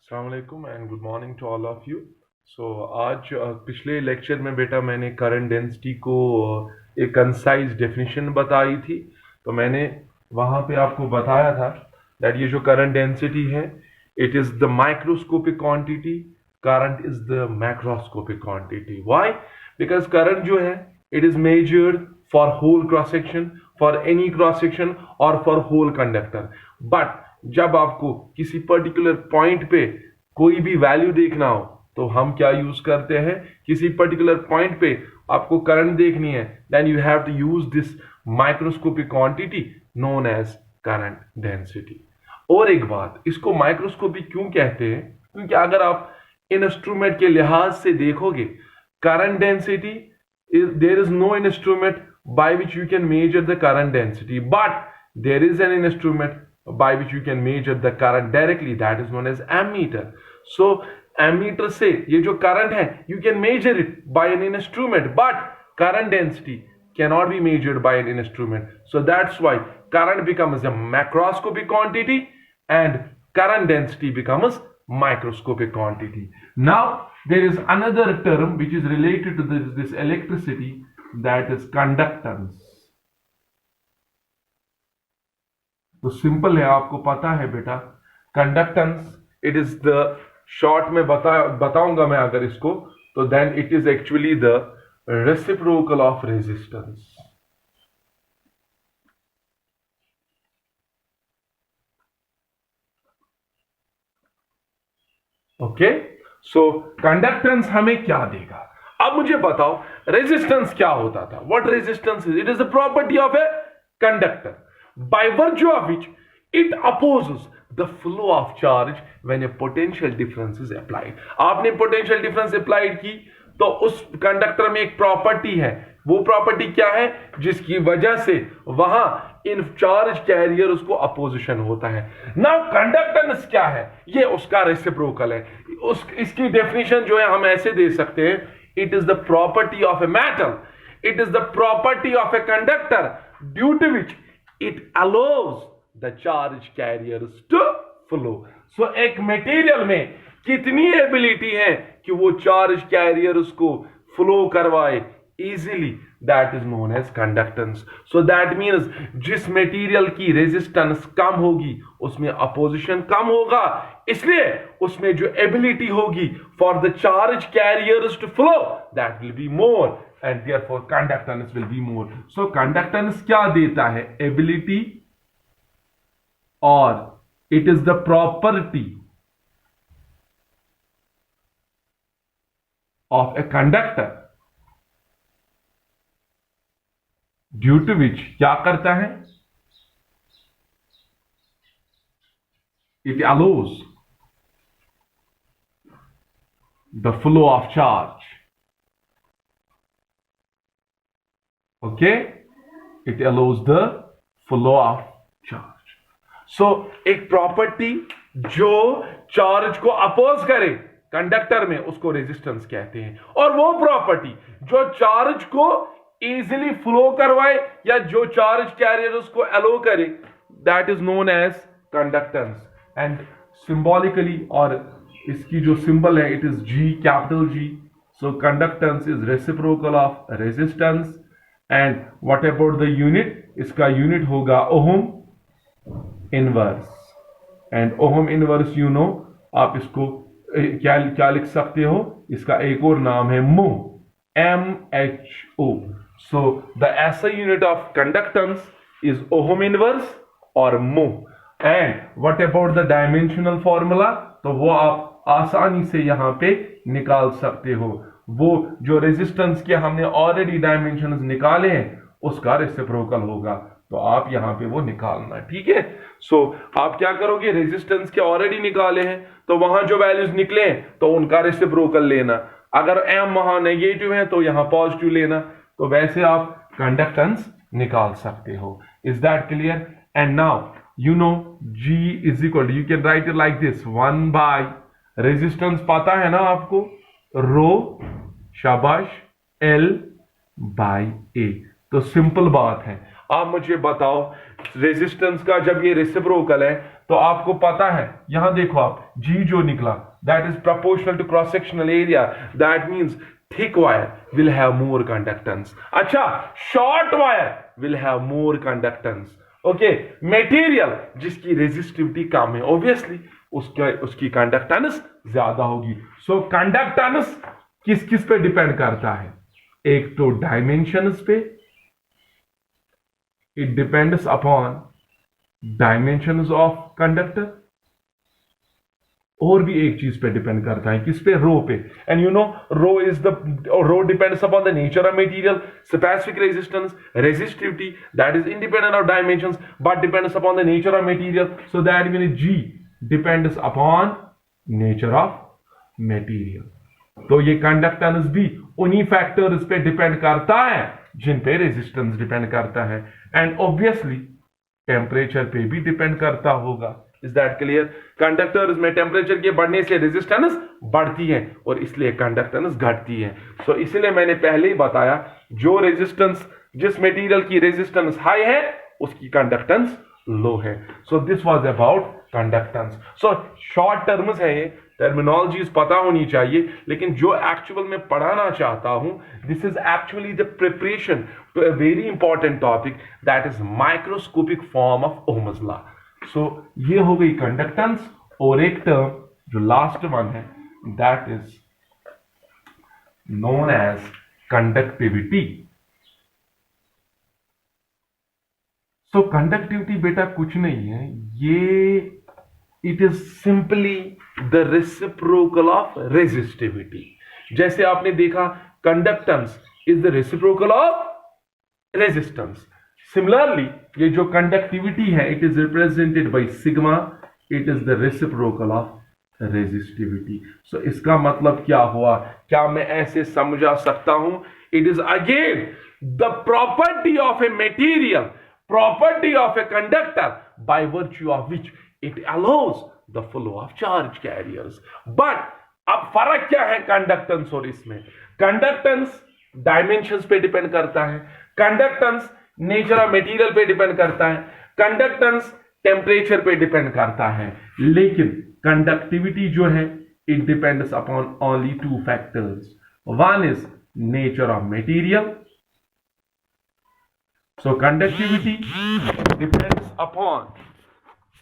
अस्सलाम वालेकुम and good morning to all of you. आज पिछले लेक्चर में बेटा मैंने करंट डेंसिटी को एक कंसाइज डेफिनेशन बताई थी। तो मैंने वहाँ पे आपको बताया था दैट ये जो करंट डेंसिटी है it is the microscopic quantity, current is the macroscopic quantity. Why? Because current जो है it is measured for whole cross section, for any cross section और फॉर होल कंडक्टर। बट जब आपको किसी particular point पे कोई भी वैल्यू देखना हो तो हम क्या यूज करते हैं, किसी पर्टिकुलर पॉइंट पे आपको करंट देखनी है then you have to use this microscopic quantity known as current density. और एक बात, इसको माइक्रोस्कोपिक क्यों कहते हैं? क्योंकि अगर आप इंस्ट्रूमेंट के लिहाज से देखोगे current density, there is no instrument by which you can measure the current density, but there is an instrument by which you can measure the current directly, that is known as ammeter. So ammeter से ये जो current है you can measure it by an instrument, but current density cannot be measured by an instrument. So that's why current becomes a macroscopic quantity and current density becomes microscopic quantity. Now there is another term which is related to this electricity, that is conductance. तो simple है, आपको पता है बेटा conductance it is the short में बताऊंगा मैं अगर इसको, तो then it is actually the reciprocal of resistance. Okay, so conductance हमें क्या देगा? अब मुझे बताओ रेजिस्टेंस क्या होता था? What resistance is? It is the property of a conductor by virtue of which it opposes the flow of charge when a potential difference is applied. आपने potential difference applied की तो उस कंडक्टर में एक property है, वो property क्या है? जिसकी वजह से वहां इन चार्ज कैरियर उसको अपोजिशन होता है। नाउ कंडक्टेंस क्या है? ये उसका रेसिप्रोकल है। इसकी डेफिनेशन जो है हम ऐसे दे सकते हैं, it is the property of a metal, it is the property of a conductor due to which it allows the charge carriers to flow. So एक मटेरियल में कितनी एबिलिटी है कि वो चार्ज कैरियर उसको फ्लो करवाए easily, that is known as conductance. So that means जिस material की रेजिस्टेंस कम होगी उसमें अपोजिशन कम होगा, इसलिए उसमें जो एबिलिटी होगी for the charge carriers to flow that will be more and therefore conductance will be more. So conductance क्या देता है? Ability, or it is the property of a conductor due to which क्या करता है? It allows the flow of charge. Okay, it allows the flow of charge. So एक property जो charge को oppose करे कंडक्टर में उसको रेजिस्टेंस कहते हैं, और वो प्रॉपर्टी जो चार्ज को इजीली फ्लो करवाए या जो चार्ज कैरियर उसको अलो करे that is known as conductance. And symbolically, और इसकी जो सिंबल है it is G, capital G. So conductance is reciprocal of resistance. And what about the unit? इसका यूनिट होगा ohm inverse. And ohm inverse you know, आप इसको क्या क्या लिख सकते हो? इसका एक और नाम है मो, MHO. So the SI unit of conductance is ohm inverse और मो। And what about the dimensional formula? तो वो आप आसानी से यहां पे निकाल सकते हो। वो जो रेजिस्टेंस के हमने ऑलरेडी डायमेंशंस निकाले हैं उसका रेसिप्रोकल होगा, तो आप यहां पे वो निकालना, ठीक है? सो आप क्या करोगे? रेजिस्टेंस के ऑलरेडी निकाले हैं तो वहां जो वैल्यूज निकले हैं तो उनका रेसिप्रोकल लेना। अगर m वहां नेगेटिव है तो यहां पॉजिटिव लेना। तो वैसे आप कंडक्टेंस निकाल सकते हो। Is that clear? And now you know G is equal to, you can write it like this, 1 by resistance पता है ना आपको, रो शाबाश L by A। तो सिंपल बात है। आप मुझे बताओ रेजिस्टेंस का जब ये रेसिप्रोकल है तो आपको पता है, यहां देखो आप, G जो निकला that is proportional to cross sectional area, that means thick wire will have more conductance. अच्छा, short wire will have more conductance. Okay, material जिसकी रेजिस्टिविटी कम है, ऑब्वियसली उसकी कंडक्टेंस ज्यादा होगी. सो कंडक्टेंस किस किस पे डिपेंड करता है? एक तो डायमेंशंस पे, it depends upon dimensions of conductor. और भी एक चीज पे डिपेंड करता है, किस पे? रो पे. And you know rho depends upon the nature of material, specific resistance, resistivity, that is independent of dimensions but depends upon the nature of material. So that means G depends upon nature of material. तो ये conductance भी उन्हीं factors पे depend करता है जिन पे resistance depend करता है. एंड ऑब्वियसली टेम्परेचर पे भी डिपेंड करता होगा. Is that clear? कंडक्टर्स में टेम्परेचर के बढ़ने से रेजिस्टेंस बढ़ती है और इसलिए कंडक्टेंस घटती है. सो इसलिए मैंने पहले ही बताया, जो रेजिस्टेंस, जिस मटेरियल की रेजिस्टेंस हाई है उसकी कंडक्टेंस लो है. So this was about conductance. So short terms है, ये टर्मिनोलॉजीज पता होनी चाहिए, लेकिन जो एक्चुअल में पढ़ाना चाहता हूं, this is actually the preparation to a very important topic, that is microscopic form of Ohm's law. So ये हो गई कंडक्टेंस. और एक टर्म जो लास्ट वन है, that is known as conductivity. So conductivity बेटा कुछ नहीं है, ये it is simply the reciprocal of resistivity. जैसे आपने देखा, conductance is the reciprocal of resistance. Similarly ये जो कंडक्टिविटी है, it is represented by sigma, it is the reciprocal of resistivity. So इसका मतलब क्या हुआ? क्या मैं ऐसे समझा सकता हूं? It is again the property of a material, property of a conductor, by virtue of which it allows the flow of charge carriers. But अब फर्क क्या है कंडक्टेंस और इसमें? कंडक्टेंस डायमेंशंस पे डिपेंड करता है, कंडक्टेंस नेचर ऑफ मटेरियल पे डिपेंड करता है, कंडक्टेंस टेम्परेचर पे डिपेंड करता है. लेकिन कंडक्टिविटी जो है, it depends upon only two factors. One is nature of material. So conductivity depends upon